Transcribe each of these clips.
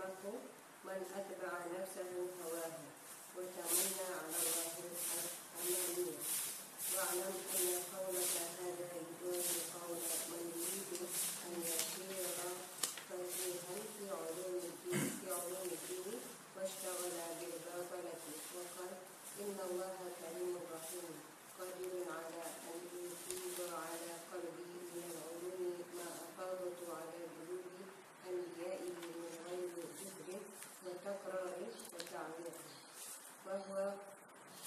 أحمق من أتبع نفسه هواه وتمنى على الله الأماني واعلم أن قولك هذا يدور قول من يريد أن يصير فقيها في علوم الدين واشتغل بالباطلة وقال إن الله كريم رحيم قادر على أن يفيض على قلبه من العلوم ما أفاضت على قلوب أنبيائه من غير جهد وتكرار وتعميق وهو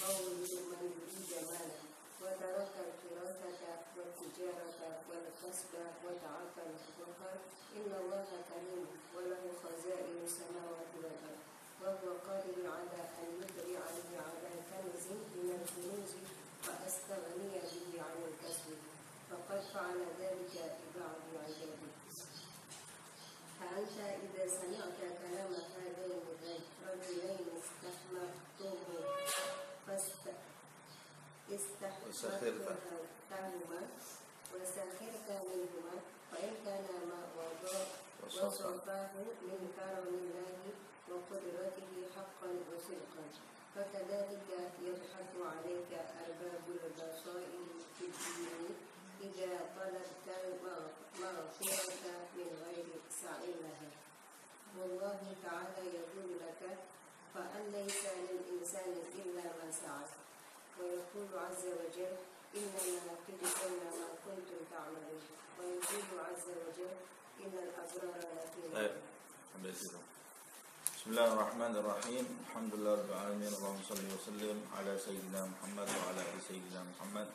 قول من يريد مالا وترك الفراسة والتجارة والكسب وتعطل وقال إن الله كريم وله خزائن السماوات والأرض وهو قادر على أن يطلع لي على كنز من الكنوز وأستغني به عن الكسب فقد فعل ذلك ببعض عباده. فأنت إذا سمعت كلام هذين الرجلين استحمقتهما وسخرت منهما فإن كان ما وصفاه من كرم الله وقدرته حقا وصدقا فكذلك يضحك عليك أرباب البصائر في الدين إذا طلبت مغفرة من غير سعي لها. والله تعالى يقول لك فأن ليس للإنسان إلا ما سعى ويقول عز وجل إنما تجزون ما كنتم تعملون ويقول عز وجل إن الأبرار لفي نعيم. Bismillahirrahmanirrahim. Alhamdulillah rabbil alamin. Allahumma shalli wa sallim ala sayyidina Muhammad wa ala ali sayyidina Muhammad.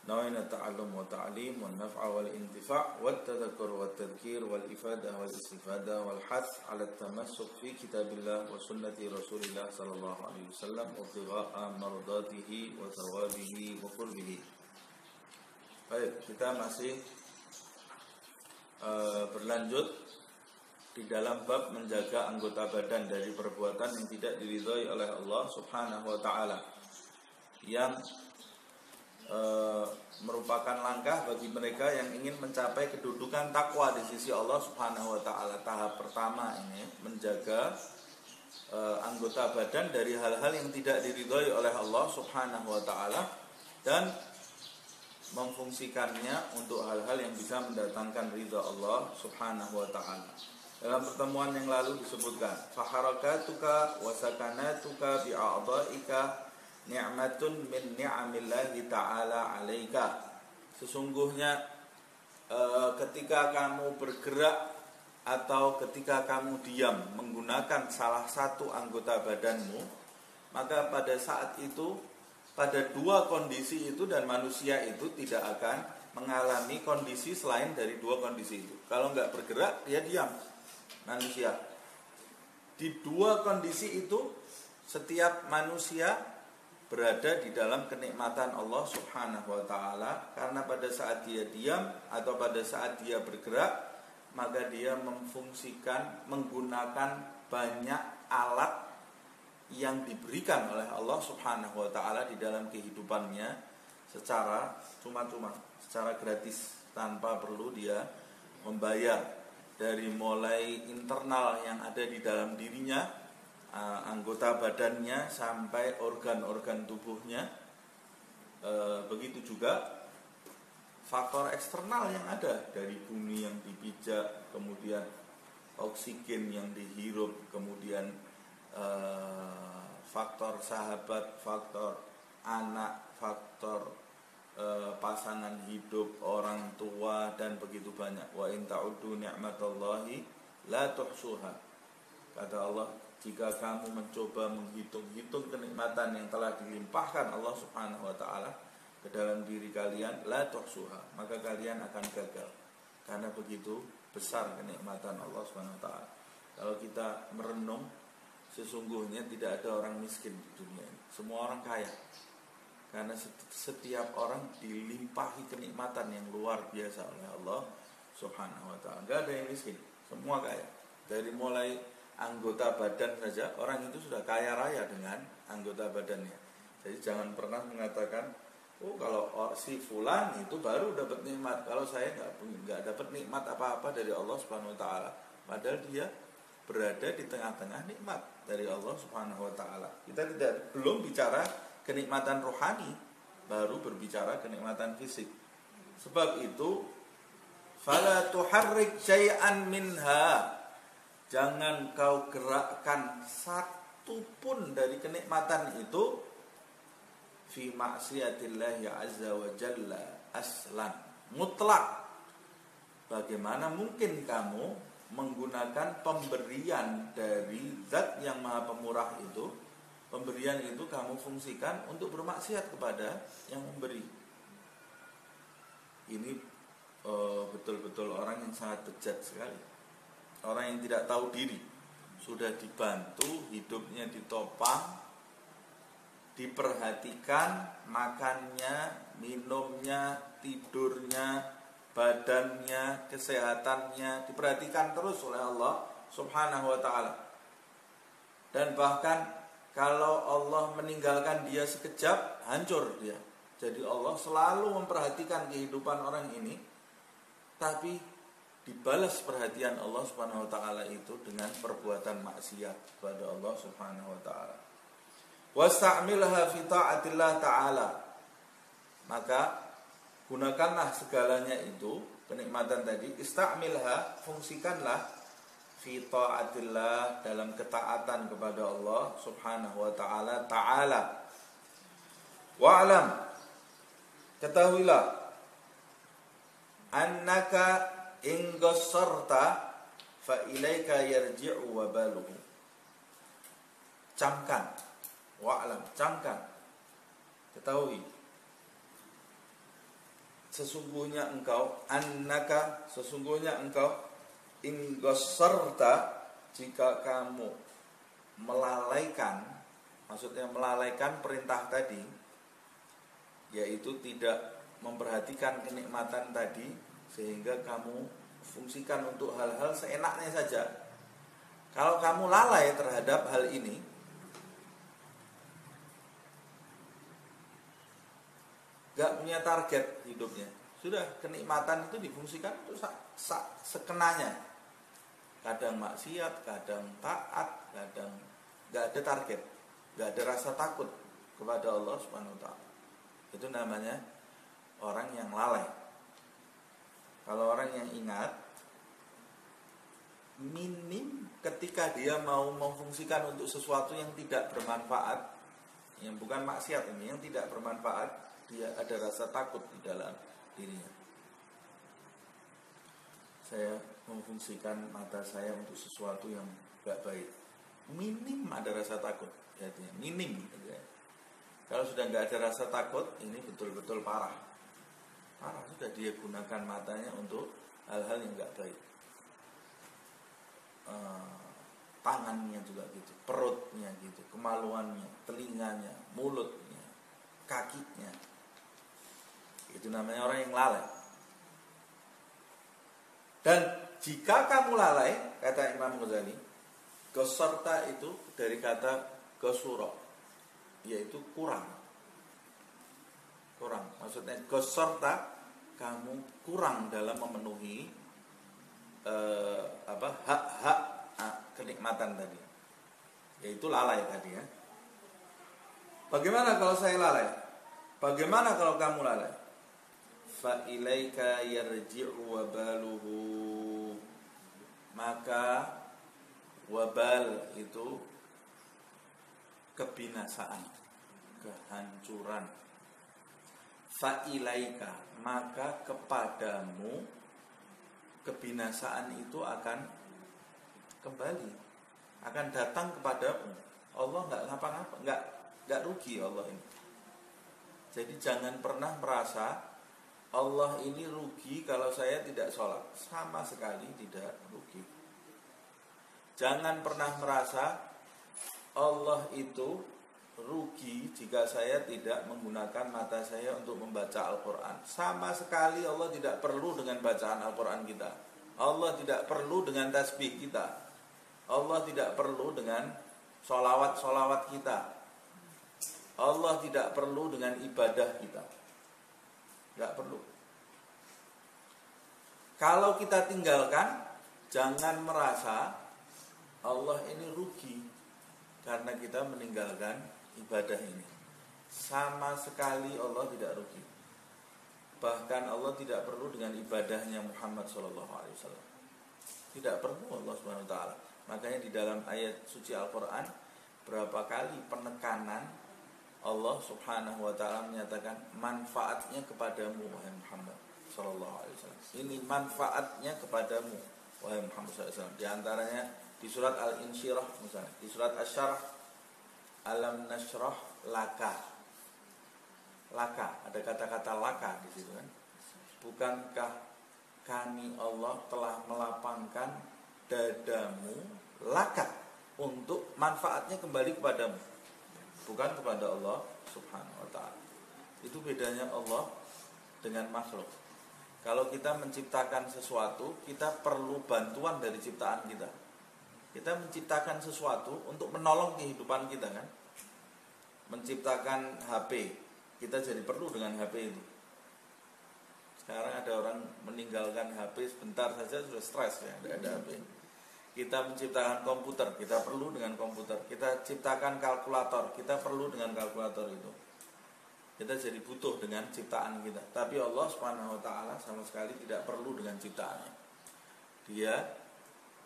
Nawaitu ta'allum wa ta'lim wa naf'a wal intifa' wa tadhakkur wa tadhkir wal ifadah wal istifadah wal hath ala tamassuk fi kitabillah wa sunnati Rasulillah sallallahu alaihi wasallam wa ibtigha'a mardatihi wa thawabihi wa qurbihi. Baik, kita masih berlanjut di dalam bab menjaga anggota badan dari perbuatan yang tidak diridhai oleh Allah Subhanahu wa taala, yang merupakan langkah bagi mereka yang ingin mencapai kedudukan takwa di sisi Allah Subhanahu wa taala. Tahap pertama ini menjaga anggota badan dari hal-hal yang tidak diridhai oleh Allah Subhanahu wa taala dan memfungsikannya untuk hal-hal yang bisa mendatangkan ridha Allah Subhanahu wa taala. Dalam pertemuan yang lalu disebutkan faharakatuka wa sakanatuka bi'a'dha'ika ni'matun min ni'amillahi ta'ala 'alaika. Sesungguhnya ketika kamu bergerak atau ketika kamu diam menggunakan salah satu anggota badanmu, maka pada saat itu, pada dua kondisi itu, dan manusia itu tidak akan mengalami kondisi selain dari dua kondisi itu. Kalau nggak bergerak, dia diam. Manusia di dua kondisi itu, setiap manusia berada di dalam kenikmatan Allah Subhanahu wa taala, karena pada saat dia diam atau pada saat dia bergerak, maka dia memfungsikan menggunakan banyak alat yang diberikan oleh Allah Subhanahu wa taala di dalam kehidupannya secara cuma-cuma, secara gratis, tanpa perlu dia membayar. Dari mulai internal yang ada di dalam dirinya, anggota badannya, sampai organ-organ tubuhnya. Begitu juga faktor eksternal yang ada, dari bumi yang dipijak, kemudian oksigen yang dihirup, kemudian faktor sahabat, faktor anak, faktor pasangan hidup, orang tua, dan begitu banyak. Wa in ta'uddu ni'matallahi la tuhsuha. Kata Allah, jika kamu mencoba menghitung-hitung kenikmatan yang telah dilimpahkan Allah Subhanahu wa taala ke dalam diri kalian, la tuhsuha, maka kalian akan gagal. Karena begitu besar kenikmatan Allah Subhanahu wa taala. Kalau kita merenung, sesungguhnya tidak ada orang miskin di dunia ini. Semua orang kaya. Karena setiap orang dilimpahi kenikmatan yang luar biasa oleh Allah Subhanahu wa ta'ala. Gak ada yang miskin, semua kaya. Dari mulai anggota badan saja, orang itu sudah kaya raya dengan anggota badannya. Jadi jangan pernah mengatakan, oh kalau si fulan itu baru dapat nikmat, kalau saya nggak dapat nikmat apa-apa dari Allah Subhanahu wa ta'ala. Padahal dia berada di tengah-tengah nikmat dari Allah Subhanahu wa taala. Kita belum bicara kenikmatan rohani, baru berbicara kenikmatan fisik. Sebab itu fala tuharrik syai'an minha, jangan kau gerakkan satu pun dari kenikmatan itu fi maksiatillah azza wa jalla aslan, mutlak. Bagaimana mungkin kamu menggunakan pemberian dari zat yang maha pemurah itu, pemberian itu kamu fungsikan untuk bermaksiat kepada yang memberi. Ini betul-betul orang yang sangat bejat sekali, orang yang tidak tahu diri. Sudah dibantu, hidupnya ditopang, diperhatikan makannya, minumnya, tidurnya, badannya, kesehatannya diperhatikan terus oleh Allah Subhanahu wa taala. Dan bahkan kalau Allah meninggalkan dia sekejap, hancur dia. Jadi Allah selalu memperhatikan kehidupan orang ini, tapi dibalas perhatian Allah Subhanahu wa taala itu dengan perbuatan maksiat kepada Allah Subhanahu wa taala. Wasta'milha fi ta'atillah ta'ala. Maka gunakanlah segalanya itu, kenikmatan tadi, ista'milha, fungsikanlah fi ta'atillah, dalam ketaatan kepada Allah Subhanahu wa taala ta'ala. Wa'lam, ketahuilah, annaka in qassarta fa ilaika yarji'u wabaluhu. Camkan, wa'lam, camkan, ketahui, sesungguhnya engkau, annaka, sesungguhnya engkau, in qassarta, jika kamu melalaikan, maksudnya melalaikan perintah tadi, yaitu tidak memperhatikan kenikmatan tadi, sehingga kamu fungsikan untuk hal-hal seenaknya saja. Kalau kamu lalai terhadap hal ini, gak punya target hidupnya, sudah, kenikmatan itu difungsikan itu sekenanya. Kadang maksiat, kadang taat, kadang gak ada target, gak ada rasa takut kepada Allah Subhanahu wa taala. Itu namanya orang yang lalai. Kalau orang yang ingat, minim ketika dia mau memfungsikan untuk sesuatu yang tidak bermanfaat, yang bukan maksiat ini, yang tidak bermanfaat, dia ada rasa takut di dalam dirinya. Saya memfungsikan mata saya untuk sesuatu yang gak baik, minim ada rasa takut, jadinya minim. Kalau sudah gak ada rasa takut, ini betul-betul parah. Parah, sudah dia gunakan matanya untuk hal-hal yang gak baik. Tangannya juga gitu, perutnya gitu, kemaluannya, telinganya, mulutnya, kakinya. Itu namanya orang yang lalai. Dan jika kamu lalai, kata Imam Ghazali, qassarta itu dari kata qasura, yaitu kurang. Kurang, maksudnya qassarta, kamu kurang dalam memenuhi hak-hak kenikmatan tadi, yaitu lalai tadi ya. Bagaimana kalau saya lalai? Bagaimana kalau kamu lalai? Fa ilaika yarji'u wabaluhu, maka wabal itu kebinasaan, kehancuran. Fa ilaika, maka kepadamu kebinasaan itu akan kembali, akan datang kepadamu. Allah nggak ngapa-ngapa, nggak rugi Allah ini. Jadi jangan pernah merasa Allah ini rugi kalau saya tidak sholat. Sama sekali tidak rugi. Jangan pernah merasa Allah itu rugi jika saya tidak menggunakan mata saya untuk membaca Al-Quran. Sama sekali Allah tidak perlu dengan bacaan Al-Quran kita. Allah tidak perlu dengan tasbih kita. Allah tidak perlu dengan sholawat-sholawat kita. Allah tidak perlu dengan ibadah kita. Tidak perlu. Kalau kita tinggalkan, jangan merasa Allah ini rugi karena kita meninggalkan ibadah ini. Sama sekali Allah tidak rugi. Bahkan Allah tidak perlu dengan ibadahnya Muhammad SAW. Tidak perlu Allah Subhanahu wa taala. Makanya di dalam ayat suci Al-Qur'an berapa kali penekanan Allah Subhanahu wa taala menyatakan manfaatnya kepadamu wahai Muhammad sallallahu alaihi wasallam. Ini manfaatnya kepadamu wahai Muhammad sallallahu alaihi wasallam. Di antaranya di surat Al-Insyirah misalnya, di surat Asy-Syarh alam nasyrah laka. Laka, ada kata-kata laka di situ kan. Bukankah kami Allah telah melapangkan dadamu laka untuk manfaatnya kembali kepadamu, bukan kepada Allah Subhanahu wa taala. Itu bedanya Allah dengan makhluk. Kalau kita menciptakan sesuatu, kita perlu bantuan dari ciptaan kita. Kita menciptakan sesuatu untuk menolong kehidupan kita kan. Menciptakan HP, kita jadi perlu dengan HP itu. Sekarang ada orang meninggalkan HP sebentar saja sudah stres ya, tidak ada HP. Kita menciptakan komputer, kita perlu dengan komputer. Kita ciptakan kalkulator, kita perlu dengan kalkulator itu. Kita jadi butuh dengan ciptaan kita. Tapi Allah Subhanahu wa taala sama sekali tidak perlu dengan ciptaannya. Dia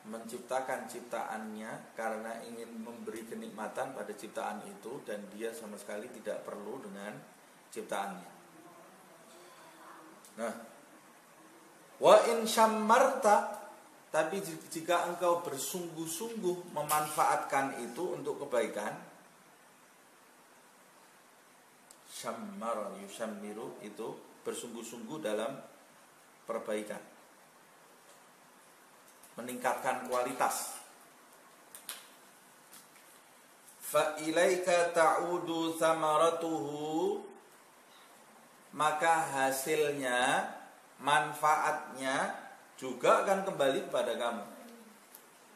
menciptakan ciptaannya karena ingin memberi kenikmatan pada ciptaan itu, dan dia sama sekali tidak perlu dengan ciptaannya. Nah, wa in syammarta, tapi jika engkau bersungguh-sungguh memanfaatkan itu untuk kebaikan, syammara yusammiru itu bersungguh-sungguh dalam perbaikan, meningkatkan kualitas. Fa ilaika ta'udu thamaratuhu, maka hasilnya, manfaatnya juga akan kembali kepada kamu.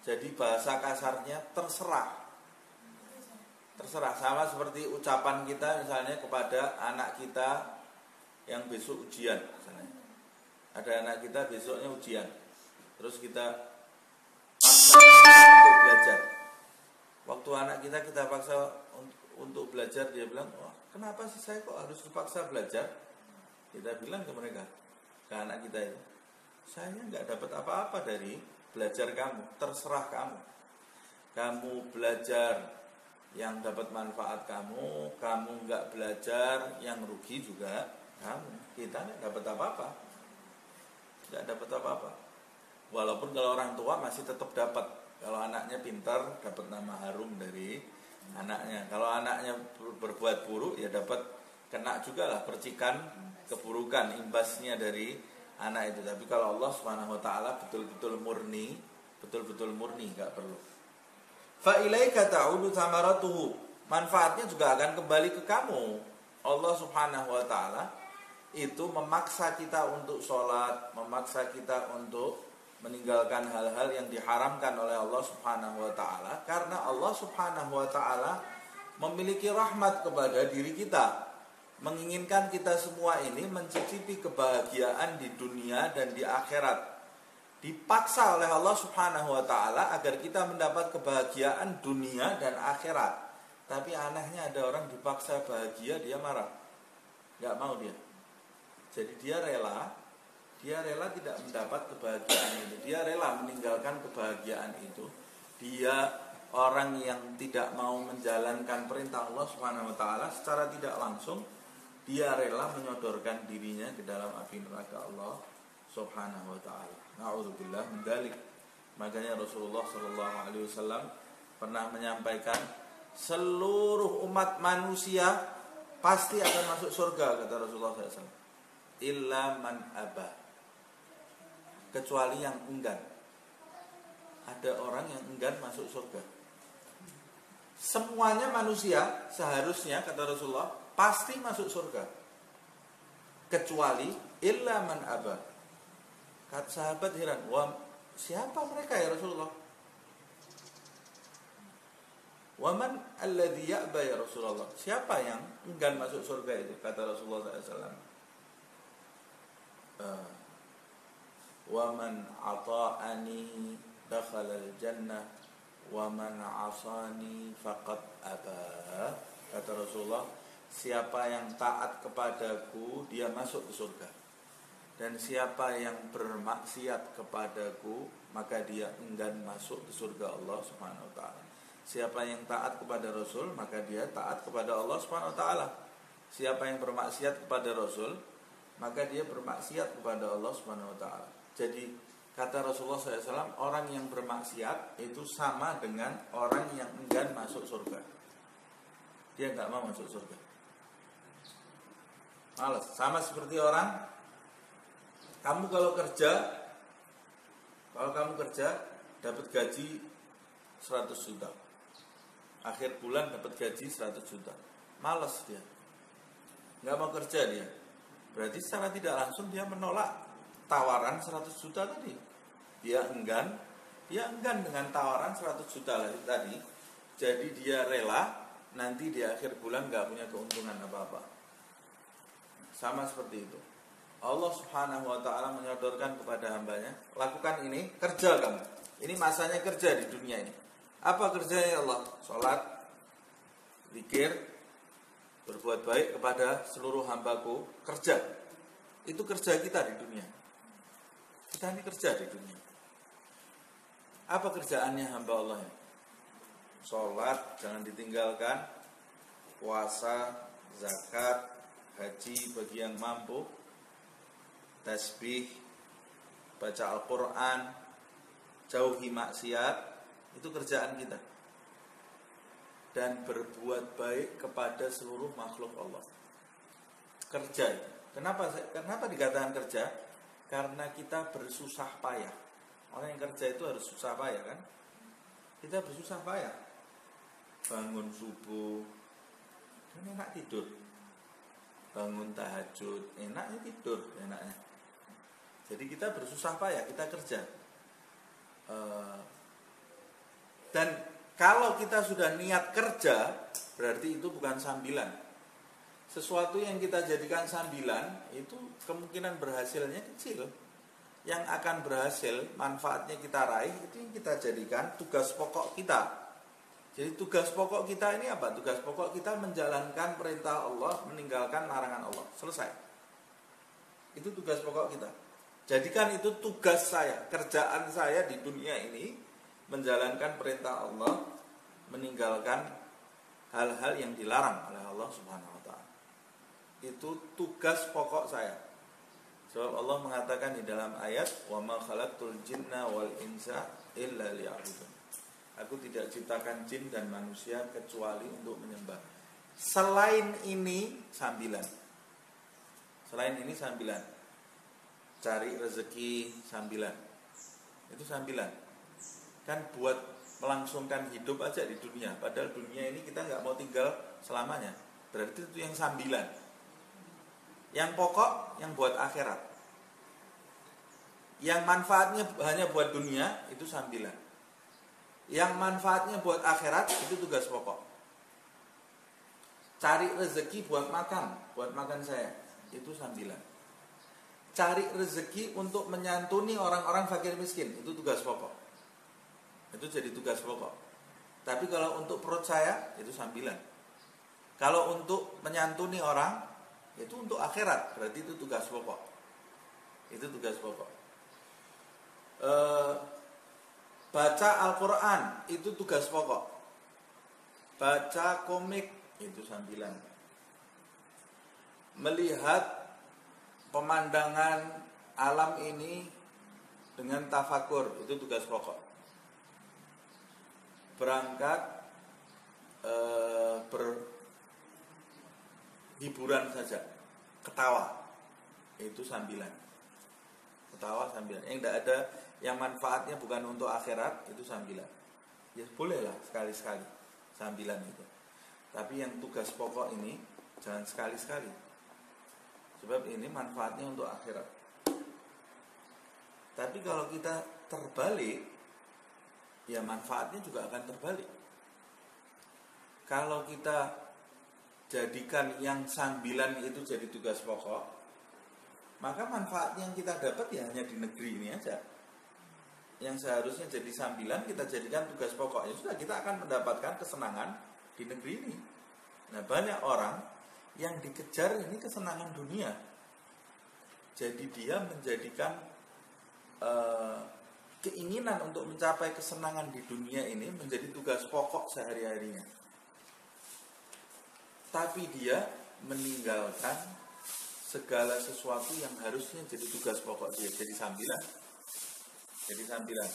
Jadi bahasa kasarnya terserah. Terserah, sama seperti ucapan kita misalnya kepada anak kita yang besok ujian misalnya. Ada anak kita besoknya ujian, terus kita paksa untuk belajar. Waktu anak kita paksa untuk belajar, dia bilang, wah, kenapa sih saya kok harus dipaksa belajar? Kita bilang ke mereka, ke anak kita itu, saya nggak dapat apa-apa dari belajar kamu, terserah kamu. Kamu belajar yang dapat manfaat kamu nggak belajar yang rugi juga kamu. Kita nggak dapat apa-apa, nggak dapat apa-apa. Walaupun kalau orang tua masih tetap dapat. Kalau anaknya pintar, dapat nama harum dari anaknya. Kalau anaknya berbuat buruk, ya dapat kena juga lah percikan keburukan, imbasnya dari anak itu. Tapi kalau Allah Subhanahu wa taala betul-betul murni, nggak perlu. Fa ilaika ta'udu thamaratuhu, manfaatnya juga akan kembali ke kamu. Allah Subhanahu wa taala itu memaksa kita untuk sholat, memaksa kita untuk meninggalkan hal-hal yang diharamkan oleh Allah Subhanahu wa taala, karena Allah Subhanahu wa taala memiliki rahmat kepada diri kita, menginginkan kita semua ini mencicipi kebahagiaan di dunia dan di akhirat. Dipaksa oleh Allah Subhanahu wa taala agar kita mendapat kebahagiaan dunia dan akhirat. Tapi anehnya ada orang dipaksa bahagia, dia marah, nggak mau dia. Jadi dia rela tidak mendapat kebahagiaan itu. Dia rela meninggalkan kebahagiaan itu. Dia orang yang tidak mau menjalankan perintah Allah Subhanahu wa taala, secara tidak langsung dia rela menyodorkan dirinya ke dalam api neraka Allah Subhanahu wa taala. Na'udzubillah min dzalik. Makanya Rasulullah sallallahu alaihi wasallam pernah menyampaikan, seluruh umat manusia pasti akan masuk surga, kata Rasulullah sallallahu alaihi wasallam. Illa man aba, kecuali yang enggan. Ada orang yang enggan masuk surga. Semuanya manusia seharusnya, kata Rasulullah, pasti masuk surga, kecuali illa man aba. Kata sahabat heran, wah, siapa mereka ya Rasulullah? Waman alladhi ya'ba ya Rasulullah, siapa yang enggan masuk surga itu, kata Rasulullah SAW. Waman ata'ani dakhala al-jannah wa man 'asani faqad aba. Kata Rasulullah, siapa yang taat kepadaku dia masuk ke surga. Dan siapa yang bermaksiat kepadaku maka dia enggan masuk ke surga Allah Subhanahu wa taala. Siapa yang taat kepada Rasul maka dia taat kepada Allah Subhanahu wa taala. Siapa yang bermaksiat kepada Rasul maka dia bermaksiat kepada Allah Subhanahu wa taala. Jadi kata Rasulullah SAW, orang yang bermaksiat itu sama dengan orang yang enggan masuk surga. Dia enggak mau masuk surga. Malas. Sama seperti orang, kamu kalau kamu kerja dapat gaji 100 juta. Akhir bulan dapat gaji 100 juta. Malas dia. Enggak mau kerja dia. Berarti secara tidak langsung dia menolak tawaran 100 juta tadi. Dia enggan dengan tawaran 100 juta tadi. Jadi dia rela nanti di akhir bulan enggak punya keuntungan apa-apa. Sama seperti itu. Allah Subhanahu wa taala menyodorkan kepada hambanya, lakukan ini, kerja kamu. Ini masanya kerja di dunia ini. Apa kerjanya Allah? Salat, zikir, berbuat baik kepada seluruh hambaku, kerja. Itu kerja kita di dunia. Kita ini kerja di dunia. Apa kerjaannya hamba Allah? Salat jangan ditinggalkan, puasa, zakat, haji bagi yang mampu, tasbih, baca Al-Quran, jauhi maksiat, itu kerjaan kita. Dan berbuat baik kepada seluruh makhluk Allah. Kerja itu. Kenapa dikatakan kerja? Karena kita bersusah payah. Orang yang kerja itu harus susah payah kan? Kita bersusah payah. Bangun subuh, kan enak tidur. Bangun tahajud, enaknya tidur, enaknya. Jadi kita bersusah payah, kita kerja. Dan kalau kita sudah niat kerja, berarti itu bukan sambilan. Sesuatu yang kita jadikan sambilan, itu kemungkinan berhasilnya kecil. Yang akan berhasil, manfaatnya kita raih, itu yang kita jadikan tugas pokok kita. Jadi tugas pokok kita ini apa? Tugas pokok kita menjalankan perintah Allah, meninggalkan larangan Allah. Selesai. Itu tugas pokok kita. Jadikan itu tugas saya, kerjaan saya di dunia ini, menjalankan perintah Allah, meninggalkan hal-hal yang dilarang oleh Allah Subhanahu wa taala. Itu tugas pokok saya. Sebab Allah mengatakan di dalam ayat, "Wa ma khalaqtul jinna wal insa illa liya'budun." Aku tidak ciptakan jin dan manusia kecuali untuk menyembah. Selain ini sambilan. Selain ini sambilan. Cari rezeki sambilan. Itu sambilan. Kan buat melangsungkan hidup aja di dunia. Padahal dunia ini kita nggak mau tinggal selamanya. Berarti itu yang sambilan. Yang pokok yang buat akhirat. Yang manfaatnya hanya buat dunia itu sambilan. Yang manfaatnya buat akhirat itu tugas pokok. Cari rezeki buat makan saya, itu sambilan. Cari rezeki untuk menyantuni orang-orang fakir miskin, itu tugas pokok. Itu jadi tugas pokok. Tapi kalau untuk perut saya, itu sambilan. Kalau untuk menyantuni orang, itu untuk akhirat, berarti itu tugas pokok. Itu tugas pokok. Baca Al-Quran itu tugas pokok. Baca komik itu sambilan. Melihat pemandangan alam ini dengan tafakur itu tugas pokok. Berangkat berhiburan saja, ketawa itu sambilan. Ketawa sambilan. Yang tidak ada, yang manfaatnya bukan untuk akhirat, itu sambilan. Ya bolehlah sekali-sekali sambilan itu. Tapi yang tugas pokok ini jangan sekali-sekali. Sebab ini manfaatnya untuk akhirat. Tapi kalau kita terbalik, ya manfaatnya juga akan terbalik. Kalau kita jadikan yang sambilan itu jadi tugas pokok, maka manfaat yang kita dapat ya hanya di negeri ini aja. yang seharusnya jadi sambilan kita jadikan tugas pokok. Ya sudah, kita akan mendapatkan kesenangan di negeri ini. Nah, banyak orang yang dikejar ini kesenangan dunia. Jadi dia menjadikan keinginan untuk mencapai kesenangan di dunia ini menjadi tugas pokok sehari-harinya. Tapi dia meninggalkan segala sesuatu yang harusnya jadi tugas pokok dia, jadi sambilan. Jadi sambilan.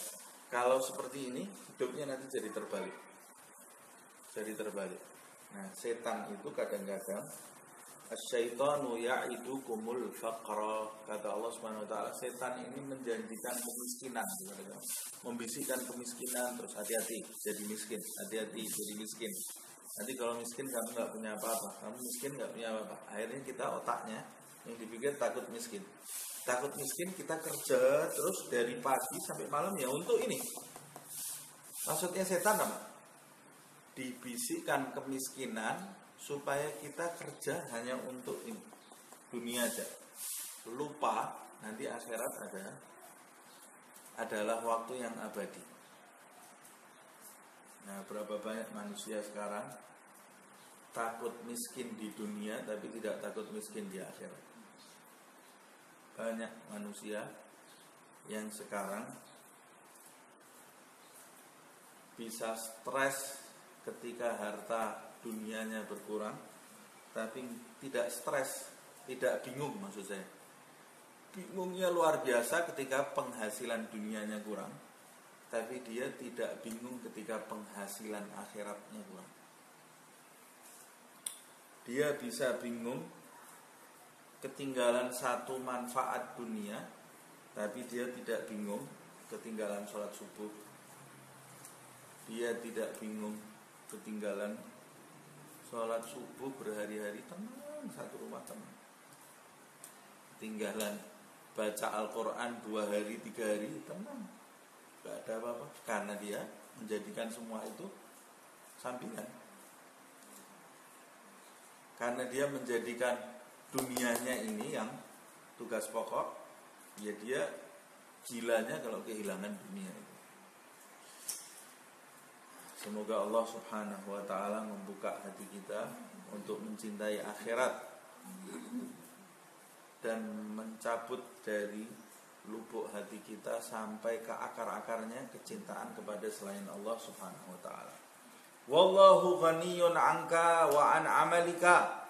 Kalau seperti ini, hidupnya nanti jadi terbalik. Jadi terbalik. Nah, setan itu kadang-kadang asyaitanu ya'idukumul faqra, kata Allah Subhanahu wa taala, setan ini menjanjikan kemiskinan, membisikkan kemiskinan, terus hati-hati jadi miskin, hati-hati jadi miskin. Nanti kalau miskin kamu nggak punya apa-apa, kamu miskin nggak punya apa-apa. Akhirnya kita otaknya yang dipikir takut miskin. Takut miskin, kita kerja terus dari pagi sampai malam ya untuk ini. Maksudnya setan apa? Dibisikkan kemiskinan supaya kita kerja hanya untuk ini, dunia aja. Lupa nanti akhirat adalah waktu yang abadi. Nah, berapa banyak manusia sekarang takut miskin di dunia tapi tidak takut miskin di akhirat. Banyak manusia yang sekarang bisa stres ketika harta dunianya berkurang, tapi tidak stres, tidak bingung maksud saya. Bingungnya luar biasa ketika penghasilan dunianya kurang, tapi dia tidak bingung ketika penghasilan akhiratnya kurang. Dia bisa bingung ketinggalan satu manfaat dunia, tapi dia tidak bingung ketinggalan sholat subuh. Dia tidak bingung ketinggalan sholat subuh berhari-hari, tenang, satu rumah tenang. Ketinggalan baca Al-Quran 2 hari 3 hari, tenang, gak ada apa-apa, karena dia menjadikan semua itu sampingan. Karena dia menjadikan dunianya ini yang tugas pokok, ya dia gilanya kalau kehilangan dunia itu. Semoga Allah Subhanahu wa ta'ala membuka hati kita untuk mencintai akhirat dan mencabut dari lubuk hati kita sampai ke akar-akarnya kecintaan kepada selain Allah Subhanahu wa ta'ala. Wallahu ghaniyun 'anka wa an 'amalika.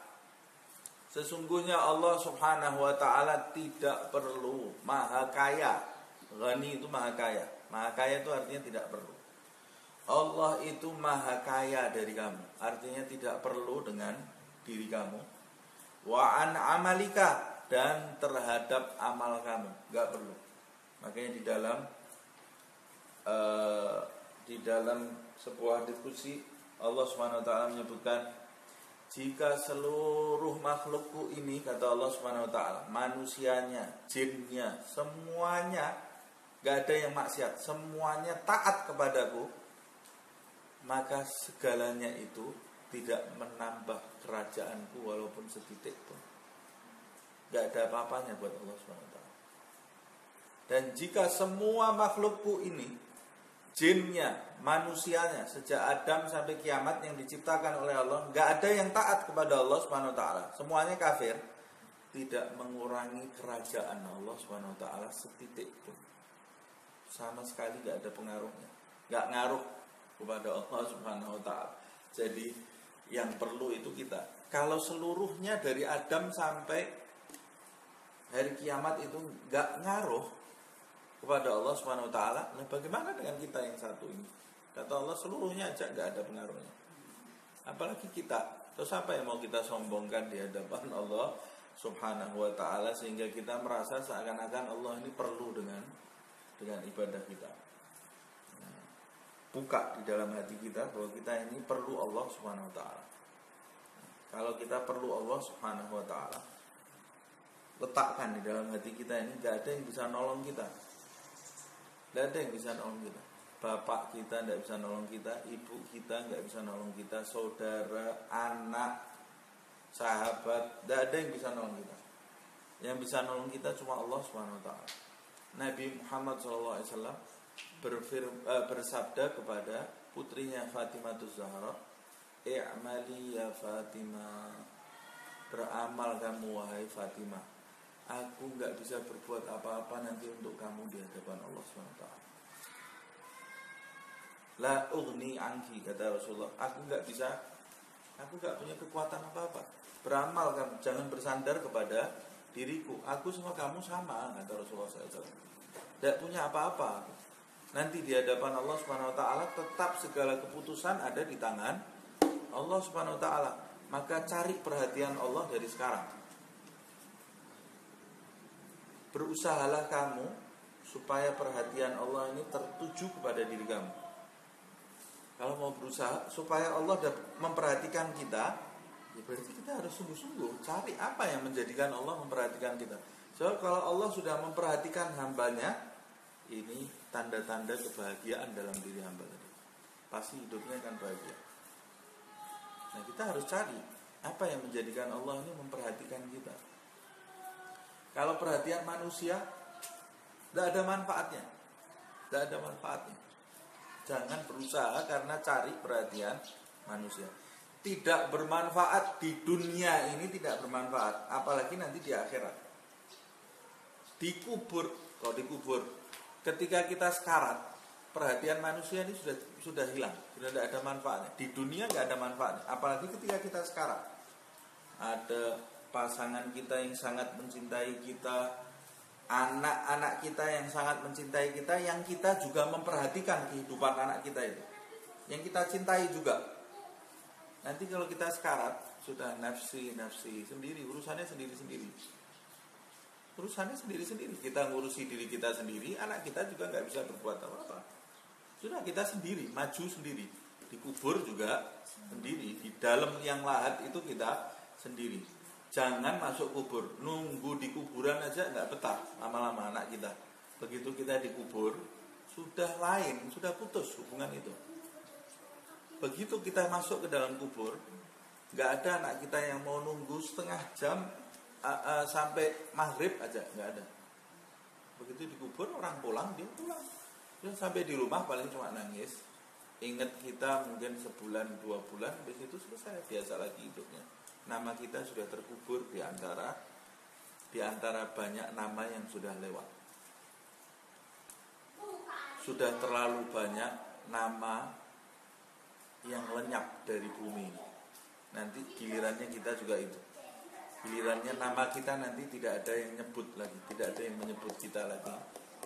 Sesungguhnya Allah Subhanahu wa ta'ala tidak perlu, maha kaya. Ghani itu maha kaya. Maha kaya itu artinya tidak perlu. Allah itu maha kaya dari kamu, artinya tidak perlu dengan diri kamu. Wa an amalika, dan terhadap amal kamu, gak perlu. Makanya di dalam sebuah diskusi Allah SWT menyebutkan, jika seluruh makhlukku ini, kata Allah SWT, manusianya, jinnya, semuanya gak ada yang maksiat, semuanya taat kepadaku, maka segalanya itu tidak menambah kerajaanku walaupun setitik pun. Gak ada apa-apanya buat Allah SWT. Dan jika semua makhlukku ini, jinnya, manusianya, sejak Adam sampai kiamat yang diciptakan oleh Allah, gak ada yang taat kepada Allah SWT, semuanya kafir, tidak mengurangi kerajaan Allah SWT setitik pun. Sama sekali gak ada pengaruhnya, gak ngaruh kepada Allah Subhanahu wa ta'ala. Jadi yang perlu itu kita, kalau seluruhnya dari Adam sampai hari kiamat itu gak ngaruh kepada Allah Subhanahu wa ta'ala, nah bagaimana dengan kita yang satu ini? Kata Allah seluruhnya aja gak ada pengaruhnya, apalagi kita. Terus apa yang mau kita sombongkan di hadapan Allah Subhanahu wa ta'ala sehingga kita merasa seakan-akan Allah ini perlu dengan ibadah kita. Buka di dalam hati kita bahwa kita ini perlu Allah Subhanahu wa ta'ala. Kalau kita perlu Allah Subhanahu wa ta'ala, letakkan di dalam hati kita ini, gak ada yang bisa nolong kita. Gak ada yang bisa nolong kita. Bapak kita gak bisa nolong kita, ibu kita gak bisa nolong kita, saudara, anak, sahabat, gak ada yang bisa nolong kita. Yang bisa nolong kita cuma Allah Subhanahu wa ta'ala. Nabi Muhammad SAW bersabda kepada putrinya Fatimah Zahra, "I'mali ya Fatimah, beramal kamu wahai Fatimah. Aku nggak bisa berbuat apa-apa nanti untuk kamu di hadapan Allah SWT. La ughni anki," kata Rasulullah, aku nggak punya kekuatan apa-apa. Beramal kamu, jangan bersandar kepada diriku. Aku sama kamu sama, kata Rasulullah SAW. Tidak punya apa-apa. Nanti di hadapan Allah SWT tetap segala keputusan ada di tangan Allah SWT. Maka cari perhatian Allah dari sekarang. Berusahalah kamu supaya perhatian Allah ini tertuju kepada diri kamu. Kalau mau berusaha supaya Allah memperhatikan kita, ya berarti kita harus sungguh-sungguh cari apa yang menjadikan Allah memperhatikan kita. So kalau Allah sudah memperhatikan hambanya, ini tanda-tanda kebahagiaan dalam diri hamba tadi. Pasti hidupnya akan bahagia. Nah, kita harus cari apa yang menjadikan Allah ini memperhatikan kita. Kalau perhatian manusia tidak ada manfaatnya. Tidak ada manfaatnya. Jangan berusaha karena cari perhatian manusia. Tidak bermanfaat di dunia ini, tidak bermanfaat, apalagi nanti di akhirat. Kalau dikubur, ketika kita sekarat, perhatian manusia ini sudah hilang, sudah tidak ada manfaatnya. Di dunia nggak ada manfaatnya, apalagi ketika kita sekarat. Ada pasangan kita yang sangat mencintai kita, anak-anak kita yang sangat mencintai kita, yang kita juga memperhatikan kehidupan anak kita itu, yang kita cintai juga. Nanti kalau kita sekarat, sudah nafsi sendiri, urusannya sendiri-sendiri. Kita ngurusi diri kita sendiri, anak kita juga nggak bisa berbuat apa-apa. Sudah kita sendiri, maju sendiri, dikubur juga sendiri, di dalam yang lahat itu kita sendiri. Jangan masuk kubur, nunggu di kuburan aja nggak betah lama-lama anak kita. Begitu kita dikubur, sudah lain, sudah putus hubungan itu. Begitu kita masuk ke dalam kubur, nggak ada anak kita yang mau nunggu setengah jam sampai maghrib aja, nggak ada. Begitu dikubur, orang pulang, dia pulang. Dia sampai di rumah paling cuma nangis. Ingat kita mungkin sebulan, 2 bulan, habis itu selesai, biasa lagi hidupnya. Nama kita sudah terkubur di antara banyak nama yang sudah lewat. Sudah terlalu banyak nama yang lenyap dari bumi. Nanti gilirannya kita juga itu. Gilirannya nama kita nanti tidak ada yang nyebut lagi, tidak ada yang menyebut kita lagi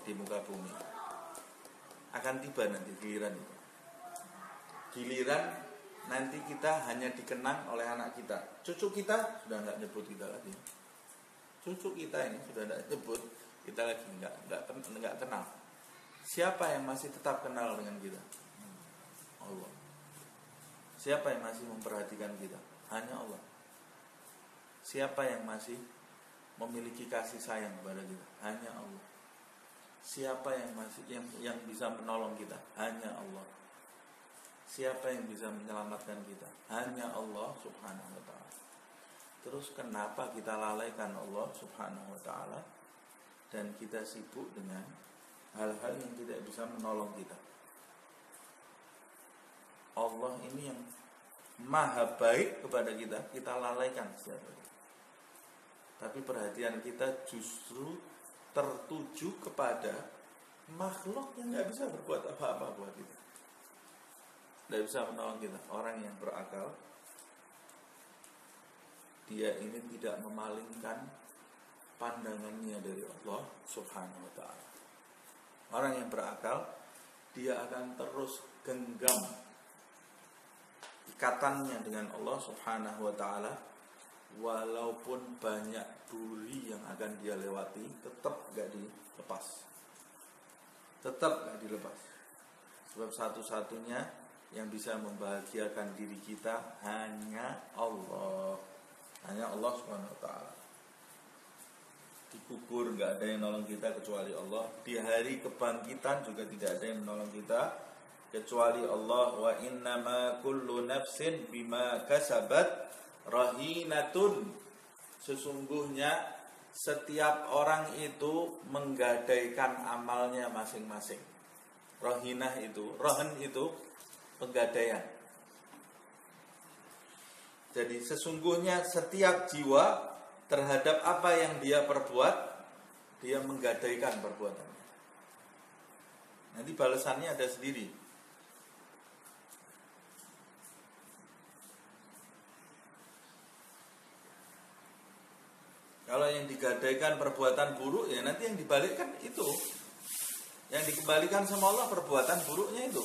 di muka bumi. Akan tiba nanti giliran itu. Giliran nanti kita hanya dikenang oleh anak kita. Cucu kita sudah nggak nyebut kita lagi. Cucu kita ini sudah nggak nyebut kita lagi, nggak kenal. Siapa yang masih tetap kenal dengan kita? Allah. Siapa yang masih memperhatikan kita? Hanya Allah. Siapa yang masih memiliki kasih sayang kepada kita? Hanya Allah. Siapa yang bisa menolong kita? Hanya Allah. Siapa yang bisa menyelamatkan kita? Hanya Allah Subhanahu wa ta'ala. Terus kenapa kita lalaikan Allah Subhanahu wa ta'ala dan kita sibuk dengan hal-hal yang tidak bisa menolong kita? Allah ini yang maha baik kepada kita lalaikan setiap hari. Tapi perhatian kita justru tertuju kepada makhluk yang gak bisa berbuat apa-apa buat kita, tidak bisa menolong kita. Orang yang berakal, dia ini tidak memalingkan pandangannya dari Allah Subhanahu wa ta'ala. Orang yang berakal, dia akan terus genggam ikatannya dengan Allah Subhanahu wa ta'ala. Walaupun banyak duri yang akan dia lewati, tetap gak dilepas. Sebab satu-satunya yang bisa membahagiakan diri kita hanya Allah. Hanya Allah Subhanahu wa ta'ala. Dikubur nggak ada yang nolong kita kecuali Allah. Di hari kebangkitan juga tidak ada yang menolong kita kecuali Allah. Wa innama kullu nafsin bima kasabat rahinatun. Sesungguhnya setiap orang itu menggadaikan amalnya masing-masing. Rohinah itu, rohen itu penggadaian. Jadi sesungguhnya setiap jiwa terhadap apa yang dia perbuat, dia menggadaikan perbuatannya. Nanti balasannya ada sendiri. Kalau yang digadaikan perbuatan buruk, ya nanti yang dibalikkan itu. Yang dikembalikan sama Allah perbuatan buruknya itu.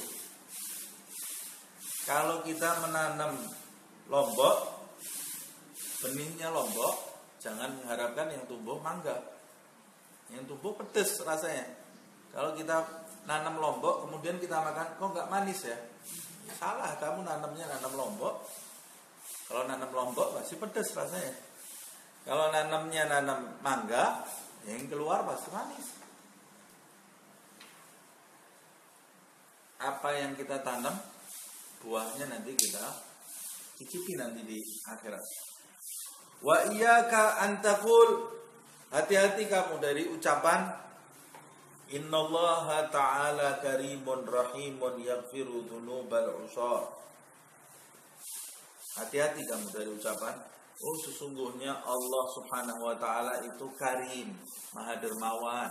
Kalau kita menanam lombok, benihnya lombok, jangan mengharapkan yang tumbuh mangga. Yang tumbuh pedes rasanya. Kalau kita nanam lombok, kemudian kita makan, kok nggak manis ya? Salah, kamu nanamnya nanam lombok. Kalau nanam lombok pasti pedes rasanya. Kalau nanamnya nanam mangga, yang keluar pasti manis. Apa yang kita tanam, buahnya nanti kita cicipi nanti di akhirat. Wa iyyaka an taqul, hati-hati kamu dari ucapan innallaha ta'ala karimun rahimun yaghfiru dzunubal usar. Hati-hati kamu dari ucapan, oh sesungguhnya Allah Subhanahu wa taala itu karim, maha dermawan,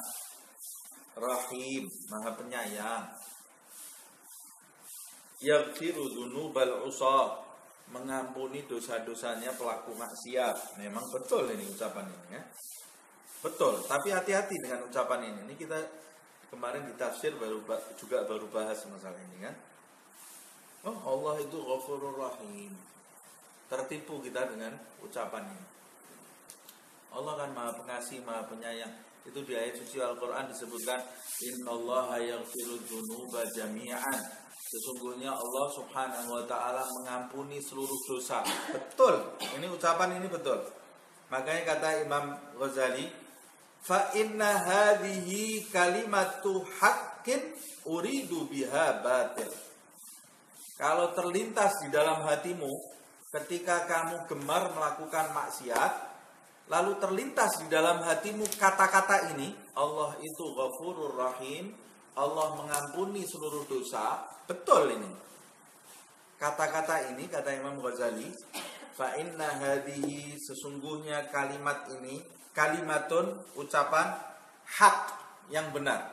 rahim, maha penyayang. Yaghfiru dzunubal usar, mengampuni dosa-dosanya pelaku maksiat. Memang betul ini ucapan ini ya. Betul, tapi hati-hati dengan ucapan ini. Ini kita kemarin di tafsir baru bahas masalah ini kan. Oh, Allah itu Ghafurur Rahim. Tertipu kita dengan ucapan ini. Allah kan Maha Pengasih, Maha Penyayang. Itu di ayat suci Al-Qur'an disebutkan innallaha yaghfiru dzunuba jami'an. Sesungguhnya Allah Subhanahu wa taala mengampuni seluruh dosa. Betul. Ini ucapan ini betul. Makanya kata Imam Ghazali, fa inna hadhihi kalimatu haqqin uridu biha batil. Kalau terlintas di dalam hatimu ketika kamu gemar melakukan maksiat, lalu terlintas di dalam hatimu kata-kata ini, Allah itu Ghafurur Rahim, Allah mengampuni seluruh dosa. Betul ini. Kata-kata ini, kata Imam Ghazali, fa inna hadhihi, sesungguhnya kalimat ini, kalimatun, ucapan hak yang benar.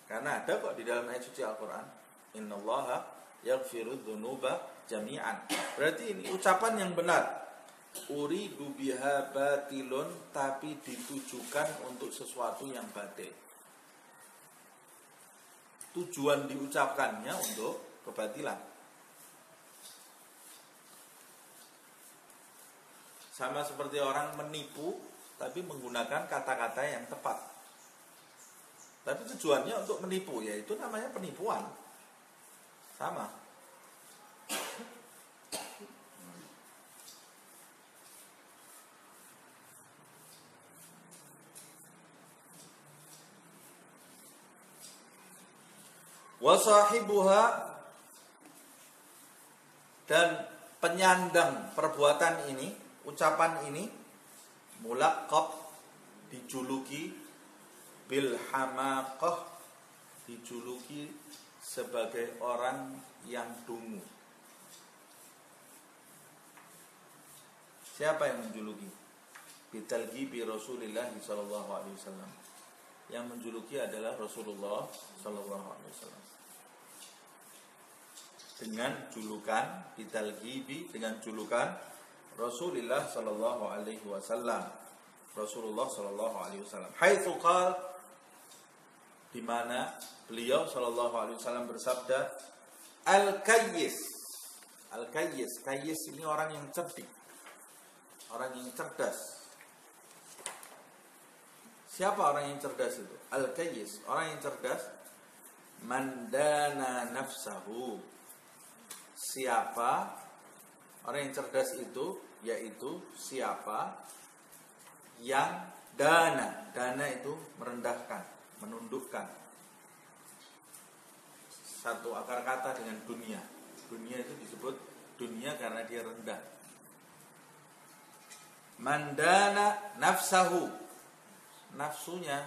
Karena ada kok di dalam ayat suci Al-Qur'an, innallaha yaghfiru dzunuba jami'an. Berarti ini ucapan yang benar. Uridu biha batilun, tapi ditujukan untuk sesuatu yang batil. Tujuan diucapkannya untuk kebatilan. Sama seperti orang menipu tapi menggunakan kata-kata yang tepat. Tapi tujuannya untuk menipu, yaitu namanya penipuan. Sama. Wasahibuha, dan penyandang perbuatan ini, ucapan ini, mulaqab, dijuluki, bil hamaqah, dijuluki sebagai orang yang dungu. Siapa yang menjuluki? Bitalgi bi Rasulillah sallallahu alaihi wasallam. Yang menjuluki adalah Rasulullah sallallahu alaihi wasallam. Dengan julukan bitalghibi, dengan julukan Rasulullah sallallahu alaihi wasallam. Rasulullah sallallahu alaihi wasallam. Haitsu qala, di mana beliau sallallahu alaihi wasallam bersabda, al-kayyis. Al-kayyis, kayyis ini orang yang cerdik. Orang yang cerdas. Siapa orang yang cerdas itu? Al-kayyis, orang yang cerdas, mandana nafsahu. Siapa orang yang cerdas itu? Yaitu siapa yang dana. Dana itu merendahkan, menundukkan. Satu akar kata dengan dunia. Dunia itu disebut dunia karena dia rendah. Mandana nafsahu, nafsunya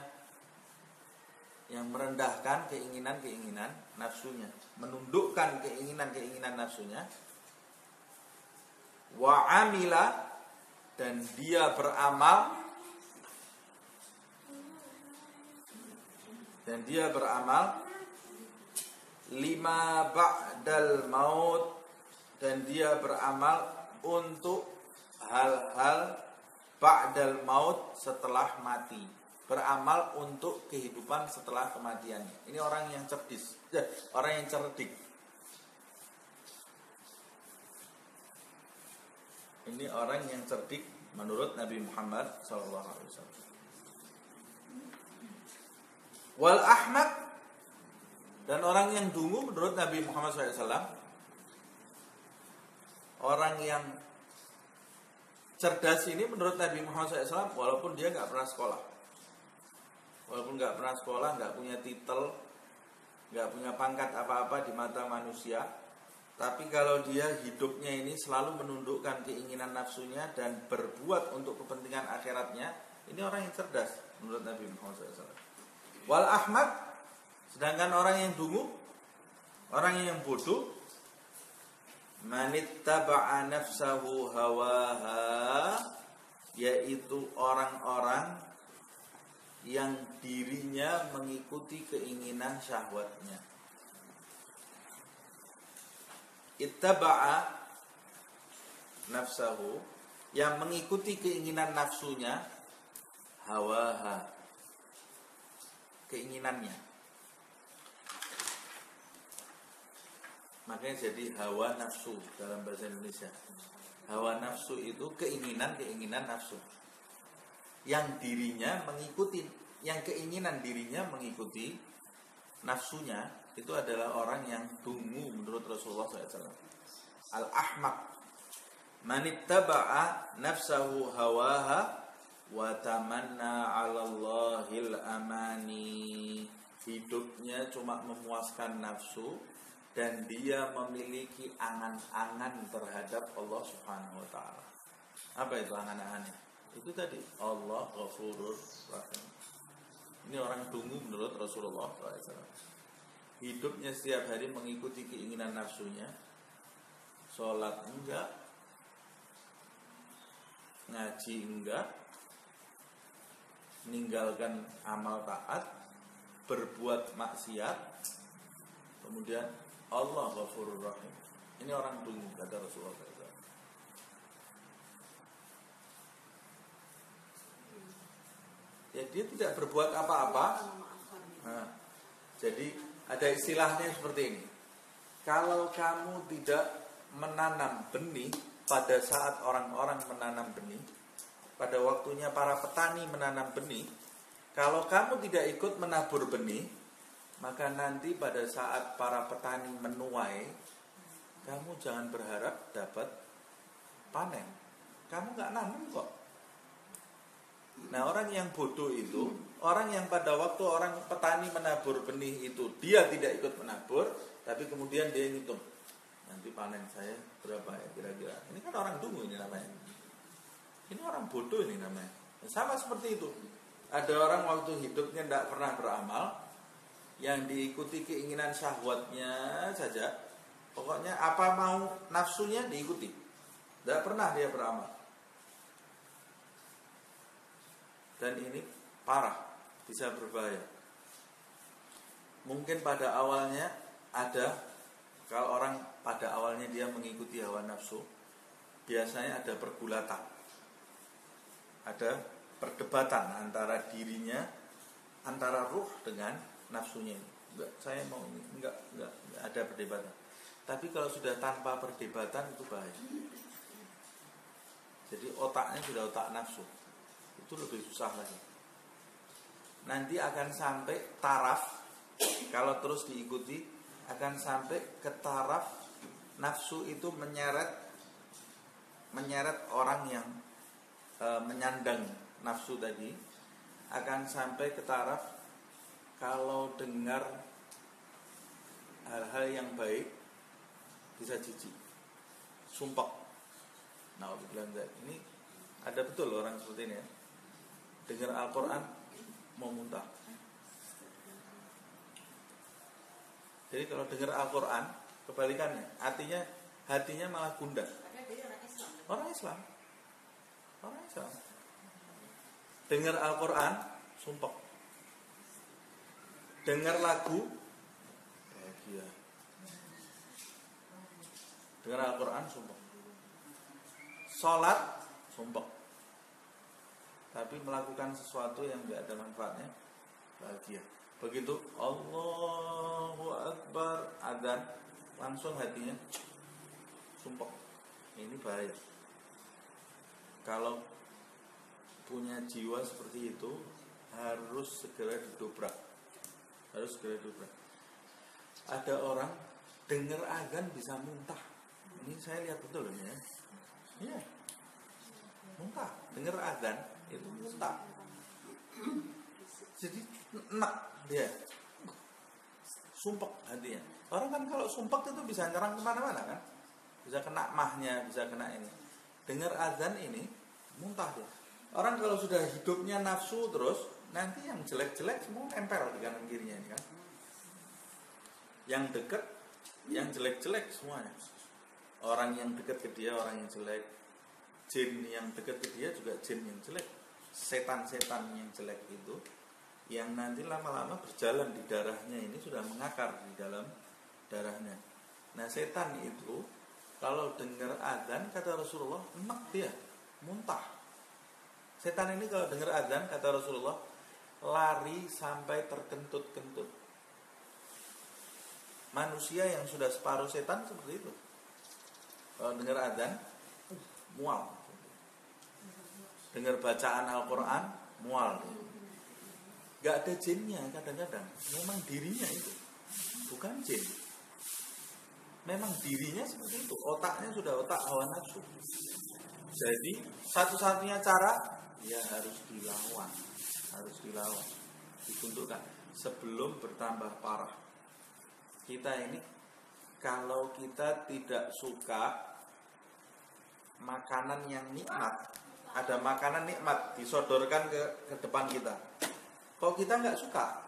yang merendahkan keinginan-keinginan nafsunya, menundukkan keinginan-keinginan nafsunya. Wa amila, dan dia beramal, lima ba'dal maut, dan dia beramal untuk hal-hal ba'dal maut, setelah mati. Beramal untuk kehidupan setelah kematiannya. Ini orang yang cerdas, orang yang cerdik. Ini orang yang cerdik menurut Nabi Muhammad SAW. Wal ahmak, dan orang yang dungu menurut Nabi Muhammad SAW. Orang yang cerdas ini menurut Nabi Muhammad SAW, walaupun dia nggak pernah sekolah, nggak punya titel, nggak punya pangkat apa-apa di mata manusia, tapi kalau dia hidupnya ini selalu menundukkan keinginan nafsunya dan berbuat untuk kepentingan akhiratnya, ini orang yang cerdas menurut Nabi Muhammad SAW. Wal ahmak, sedangkan orang yang dungu, orang yang bodoh, manittaba'a nafsahu hawaha, yaitu orang-orang yang dirinya mengikuti keinginan syahwatnya. Ittaba'a nafsahu, yang mengikuti keinginan nafsunya, hawaha, keinginannya. Makanya jadi hawa nafsu dalam bahasa Indonesia. Hawa nafsu itu keinginan nafsu. Yang dirinya mengikuti, yang keinginan dirinya mengikuti nafsunya, itu adalah orang yang dungu menurut Rasulullah SAW. Al-ahmaq, manittaba'a nafsahu hawaha wa tamanna 'ala Allahil amani. Hidupnya cuma memuaskan nafsu dan dia memiliki angan-angan terhadap Allah Subhanahu wa taala. Apa itu angan-angannya? Itu tadi, Allah Ghafurur Rahim. Ini orang dungu menurut Rasulullah SAW. Hidupnya setiap hari mengikuti keinginan nafsunya. Sholat enggak, ngaji enggak, meninggalkan amal taat, berbuat maksiat, kemudian Allah Ghafurur Rahim. Ini orang dungu, kata Rasulullah SAW. Ya, dia tidak berbuat apa-apa. Nah, jadi ada istilahnya seperti ini. Kalau kamu tidak menanam benih pada saat orang-orang menanam benih, pada waktunya para petani menanam benih, kalau kamu tidak ikut menabur benih, maka nanti pada saat para petani menuai, kamu jangan berharap dapat panen. Kamu nggak nanam kok. Nah, orang yang bodoh itu, orang yang pada waktu orang petani menabur benih itu, dia tidak ikut menabur, tapi kemudian dia ngitung, nanti panen saya berapa ya kira-kira. Ini kan orang dungu ini namanya. Ini orang bodoh ini namanya. Sama seperti itu. Ada orang waktu hidupnya tidak pernah beramal, yang diikuti keinginan syahwatnya saja. Pokoknya apa mau nafsunya diikuti. Tidak pernah dia beramal. Dan ini parah, bisa berbahaya. Mungkin pada awalnya ada, kalau orang pada awalnya dia mengikuti hawa nafsu, biasanya ada pergulatan, ada perdebatan antara dirinya, antara ruh dengan nafsunya. Enggak, saya mau ini, enggak ada perdebatan. Tapi kalau sudah tanpa perdebatan itu bahaya. Jadi otaknya sudah otak nafsu. Itu lebih susah lagi. Nanti akan sampai taraf, kalau terus diikuti, akan sampai ke taraf nafsu itu menyeret orang yang menyandang nafsu tadi, akan sampai ke taraf kalau dengar hal-hal yang baik bisa jijik, sumpah. Nah, ini ada betul orang seperti ini ya. Dengar Al-Quran mau muntah. Jadi kalau dengar Al-Quran, kebalikannya, hatinya malah gundah. Orang Islam. Dengar Al-Quran, sumpek. Dengar lagu, bahagia. Dengar Al-Quran, sumpek. Sholat, sumpek. Tapi melakukan sesuatu yang tidak ada manfaatnya, bahagia. Begitu Allahu Akbar, adzan, langsung hatinya sumpek. Ini bahaya. Kalau punya jiwa seperti itu, harus segera didobrak. Ada orang dengar adzan bisa muntah. Ini saya lihat betul ya. Iya. Muntah, dengar adzan itu muntah. Jadi enak dia. Sumpek hatinya. Orang kan kalau sumpek itu bisa nyerang kemana-mana kan. Bisa kena mahnya, bisa kena ini. Dengar adzan ini muntah dia. Orang kalau sudah hidupnya nafsu terus, nanti yang jelek-jelek semua nempel di kanan kirinya ini kan. Yang dekat, yang jelek-jelek semuanya. Orang yang dekat ke dia orang yang jelek. Jin yang dekat ke dia juga jin yang jelek. Setan-setan yang jelek itu yang nanti lama-lama berjalan di darahnya ini sudah mengakar di dalam darahnya. Nah, setan itu kalau dengar adzan kata Rasulullah, enak dia, muntah. Setan ini kalau dengar adzan kata Rasulullah, lari sampai terkentut-kentut. Manusia yang sudah separuh setan seperti itu. Kalau dengar adzan, mual. Dengar bacaan Al-Quran, mual. Gak ada jinnya kadang-kadang. Memang dirinya itu, bukan jin. Memang dirinya seperti itu. Otaknya sudah otak hawa nafsu. Jadi satu-satunya cara, ya harus dilawan. Ditundukkan sebelum bertambah parah. Kita ini kalau kita tidak suka makanan yang nikmat, ada makanan nikmat disodorkan ke depan kita, kalau kita nggak suka,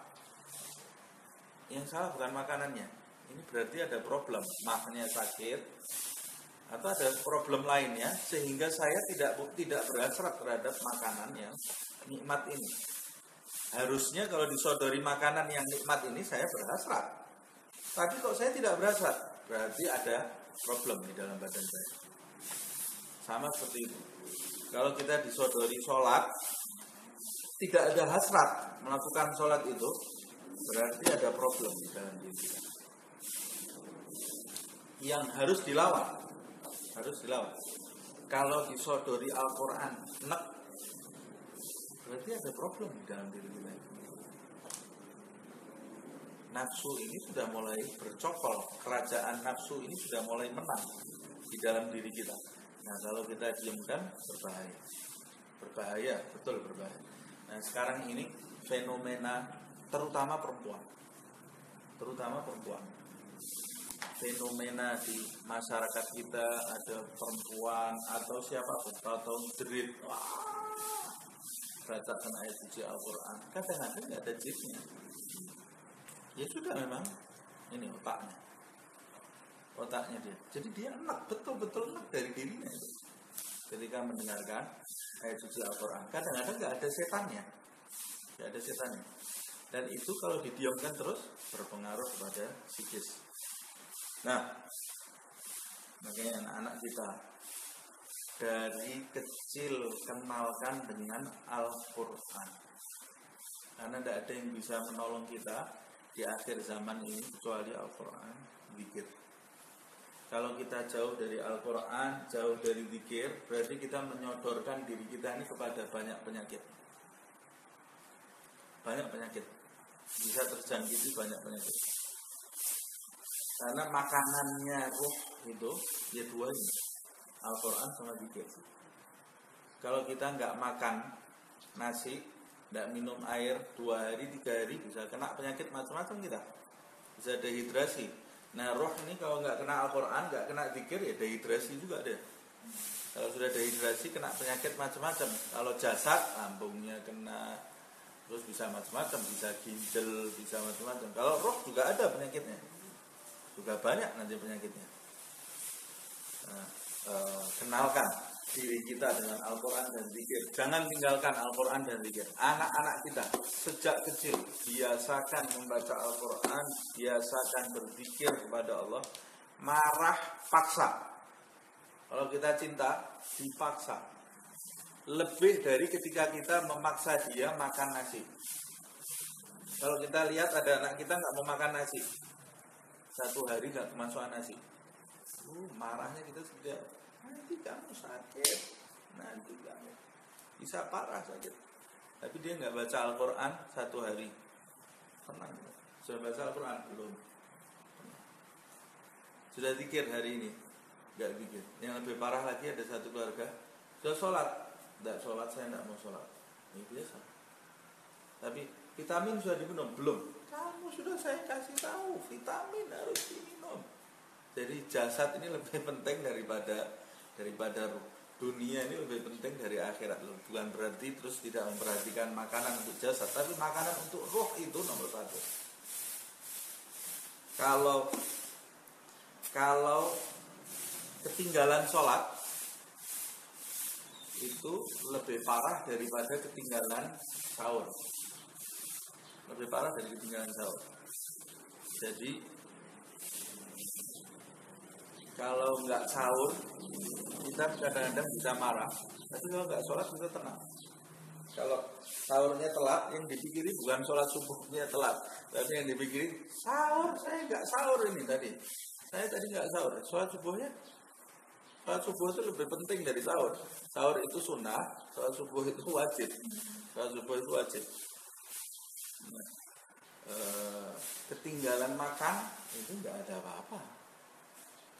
yang salah bukan makanannya. Ini berarti ada problem, mahnya sakit atau ada problem lainnya sehingga saya tidak berhasrat terhadap makanan yang nikmat ini. Harusnya kalau disodori makanan yang nikmat ini saya berhasrat. Tapi kok saya tidak berhasrat, berarti ada problem di dalam badan saya. Sama seperti itu. Kalau kita disodori sholat, tidak ada hasrat melakukan sholat itu, berarti ada problem di dalam diri kita. Yang harus dilawan. Kalau disodori Al-Quran, enak, berarti ada problem di dalam diri kita. Nafsu ini sudah mulai bercokol, kerajaan nafsu ini sudah mulai menang di dalam diri kita. Nah, kalau kita diamkan, berbahaya, betul berbahaya. Nah, sekarang ini fenomena terutama perempuan. Fenomena di masyarakat kita ada perempuan atau siapapun atau jerit, bacakan ayat suci Al-Quran, kadang-kadang nggak ada jeritnya. Ya sudah, memang ini otaknya dia. Jadi dia enak, betul-betul enak dari dirinya itu. Ketika mendengarkan ayat suci Al-Quran, kadang-kadang nggak ada setannya. Dan itu kalau didiamkan terus berpengaruh kepada psikis. Nah, makanya anak-anak kita dari kecil kenalkan dengan Al-Quran. Karena tidak ada yang bisa menolong kita di akhir zaman ini kecuali Al-Quran, zikir. Kalau kita jauh dari Al-Quran, jauh dari zikir, berarti kita menyodorkan diri kita ini kepada banyak penyakit. Bisa terjangkiti banyak penyakit. Karena makanannya ruh itu ya dua ini, Al-Quran sama zikir. Kalau kita nggak makan nasi, nggak minum air 2 hari, 3 hari, bisa kena penyakit macam-macam kita. Bisa dehidrasi. Nah, roh ini kalau nggak kena Al-Quran, nggak kena zikir, ya dehidrasi juga deh. Kalau sudah dehidrasi, kena penyakit macam-macam. Kalau jasad, lambungnya kena, terus bisa macam-macam, bisa ginjal, bisa macam-macam. Kalau roh juga ada penyakitnya. juga banyak nanti penyakitnya. Nah, kenalkan diri kita dengan Al-Quran dan zikir. Jangan tinggalkan Al-Quran dan zikir. Anak-anak kita sejak kecil biasakan membaca Al-Quran, biasakan berzikir kepada Allah. Marah paksa. Kalau kita cinta dipaksa. Lebih dari ketika kita memaksa dia makan nasi. Kalau kita lihat ada anak kita nggak mau makan nasi, 1 hari nggak kemasukan nasi, marahnya kita sudah, nanti kamu sakit, nanti kamu bisa parah sakit. Tapi dia nggak baca Al-Quran 1 hari, tenang. Sudah baca Al-Quran belum? Sudah zikir hari ini? Nggak zikir. Yang lebih parah lagi ada satu keluarga, sudah sholat, nggak sholat, saya nggak mau sholat. Ini biasa. Tapi vitamin sudah diminum? Belum. Kamu sudah saya kasih tahu, vitamin harus diminum. Jadi jasad ini lebih penting daripada dunia, ini lebih penting dari akhirat. Bukan berarti terus tidak memperhatikan makanan untuk jasad, tapi makanan untuk roh itu nomor 1. Kalau ketinggalan sholat itu lebih parah daripada ketinggalan sahur. Lebih parah dari ketinggalan sahur. Jadi kalau nggak sahur kita kadang-kadang bisa marah, tapi kalau nggak sholat kita tenang. Kalau sahurnya telat, yang dipikiri bukan sholat subuhnya telat, tapi yang dipikiri sahur, saya nggak sahur ini tadi. Saya tadi nggak sahur. Sholat subuh itu lebih penting dari sahur. Sahur itu sunnah, sholat subuh itu wajib. Sholat subuh itu wajib. Ketinggalan makan itu nggak ada apa-apa.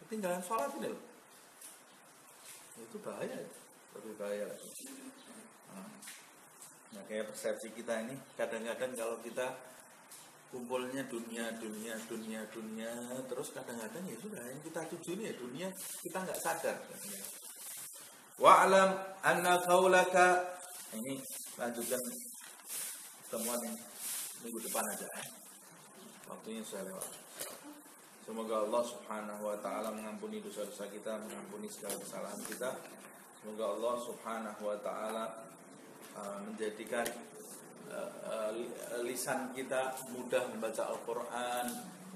Ketinggalan sholat ini loh, itu bahaya, lebih bahaya lagi. Nah, kayak persepsi kita ini kadang-kadang kalau kita kumpulnya dunia, terus kadang-kadang ya sudah yang kita tuju ini ya dunia, kita nggak sadar. Wa'lam anna qaulaka, ini lanjutkan temuan yang minggu depan aja, waktunya sudah lewat. Semoga Allah Subhanahu wa ta'ala mengampuni dosa-dosa kita, mengampuni segala kesalahan kita. Semoga Allah Subhanahu wa ta'ala menjadikan lisan kita mudah membaca Al-Quran,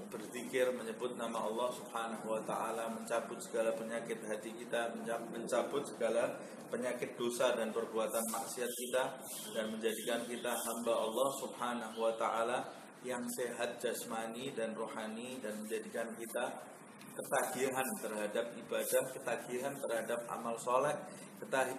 berzikir, menyebut nama Allah Subhanahu wa ta'ala, mencabut segala penyakit hati kita, mencabut segala penyakit dosa dan perbuatan maksiat kita, dan menjadikan kita hamba Allah Subhanahu wa ta'ala yang sehat jasmani dan rohani, dan menjadikan kita ketagihan terhadap ibadah, ketagihan terhadap amal soleh,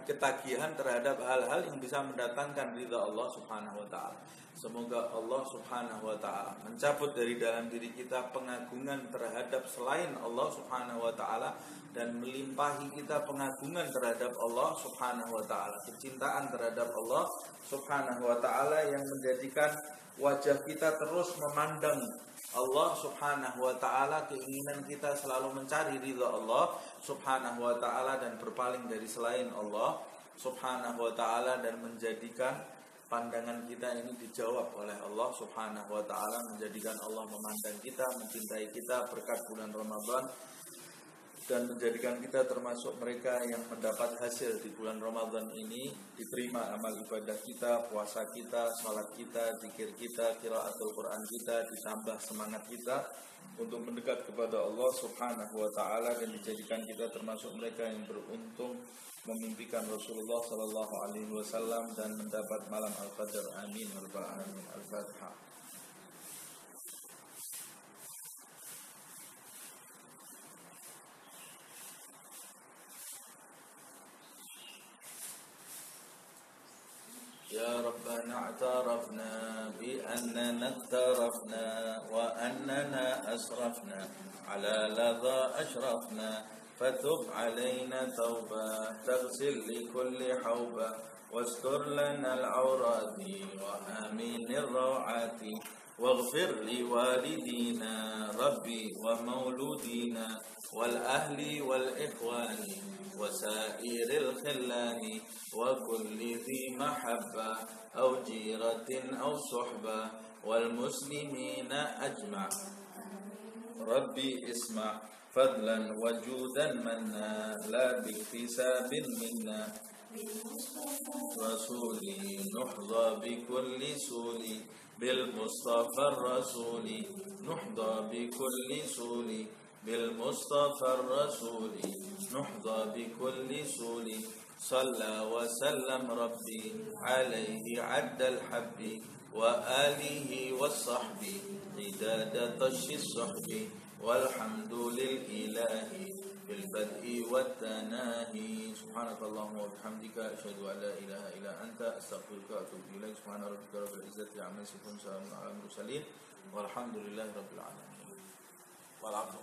ketagihan terhadap hal-hal yang bisa mendatangkan ridha Allah Subhanahu wa ta'ala. Semoga Allah Subhanahu wa ta'ala mencabut dari dalam diri kita pengagungan terhadap selain Allah Subhanahu wa ta'ala, dan melimpahi kita pengagungan terhadap Allah Subhanahu wa ta'ala, kecintaan terhadap Allah Subhanahu wa ta'ala yang menjadikan wajah kita terus memandang Allah Subhanahu wa ta'ala, keinginan kita selalu mencari ridha Allah Subhanahu wa ta'ala dan berpaling dari selain Allah Subhanahu wa ta'ala, dan menjadikan pandangan kita ini dijawab oleh Allah Subhanahu wa ta'ala, menjadikan Allah memandang kita, mencintai kita berkat bulan Ramadan, dan menjadikan kita termasuk mereka yang mendapat hasil di bulan Ramadan ini, diterima amal ibadah kita, puasa kita, salat kita, zikir kita, qiraatul Quran kita, ditambah semangat kita untuk mendekat kepada Allah Subhanahu wa ta'ala, dan dijadikan kita termasuk mereka yang beruntung memimpikan Rasulullah sallallahu alaihi wasallam dan mendapat malam Al-Qadar. Amin ya rabbal alamin. Al-Fatihah. يا ربنا اعترفنا بأننا اقترفنا وأننا أسرفنا على لظى أشرفنا فتب علينا توبة تغسل لكل حوبة واستر لنا العورات وآمين الروعات واغفر لوالدينا ربي ومولودينا والأهل والإخوان وسائر الخلان وكل ذي محبة أو جيرة أو صحبة والمسلمين أجمع. ربي اسمع فضلا وجودا منا لا باكتساب منا رسولي نحظى بكل سولي بالمصطفى الرسول نحظى بكل سولي بالمصطفى الرسول نحظى بكل سولي صلى وسلم ربي عليه عد الحب وآله والصحب عداد طش الصحب والحمد للإله بالبدء والتناهي سبحانك اللهم وبحمدك أشهد أن لا إله إلا أنت أستغفرك وأتوب إليك سبحان ربك رب العزة عما يصفون سلام على المرسلين والحمد لله رب العالمين والعفو